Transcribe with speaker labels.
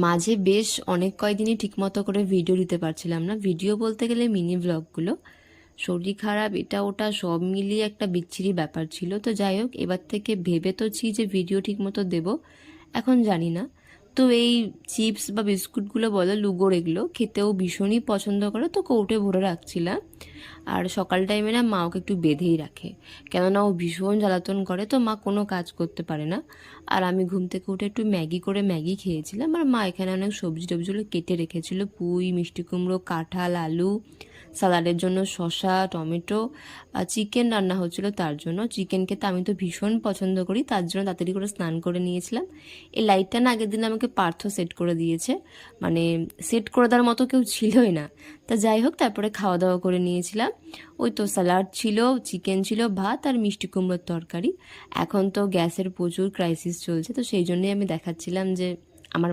Speaker 1: মাঝে বেশ অনেক কয়দিনই ঠিকমতো করে ভিডিও দিতে পারছিলাম না। ভিডিও বলতে গেলে মিনি ব্লগগুলো। শরীর খারাপ এটা ওটা সব মিলিয়ে একটা বিচ্ছিরি ব্যাপার ছিল। তো যাই হোক, এবার থেকে ভেবে তোছি যে ভিডিও ঠিকমতো দেবো, এখন জানি না। তো এই চিপস বা বিস্কুটগুলো বলো, লুগোর, এগুলো খেতেও ভীষণই পছন্দ করে, তো কৌটে ভরে রাখছিলাম। আর সকাল টাইমে না মা ওকে একটু বেঁধেই রাখে, কেননা ও ভীষণ জ্বালাতন করে, তো মা কোনো কাজ করতে পারে না। আর আমি ঘুম থেকে উঠে একটু ম্যাগি খেয়েছিলাম, আর মা এখানে অনেক সবজি টবজিগুলো কেটে রেখেছিল, পুঁই, মিষ্টি কুমড়ো, কাঁঠাল, আলু, সালাডের জন্য শসা, টমেটো, চিকেন রান্না হচ্ছিল তার জন্য। চিকেন খেতে আমি তো ভীষণ পছন্দ করি, তার জন্য তাড়াতাড়ি করে স্নান করে নিয়েছিলাম। এই লাইটটা না আগের দিন আমাকে পার্থ সেট করে দিয়েছে, মানে সেট করে দেওয়ার মতো কেউ ছিলই না। তা যাই হোক, তারপরে খাওয়া দাওয়া করে নিয়েছিলাম। ওই তো স্যালাড ছিল, চিকেন ছিল, ভাত আর মিষ্টি কুমড়োর তরকারি। এখন তো গ্যাসের প্রচুর ক্রাইসিস চলছে, তো সেই জন্যই আমি দেখাচ্ছিলাম যে আমার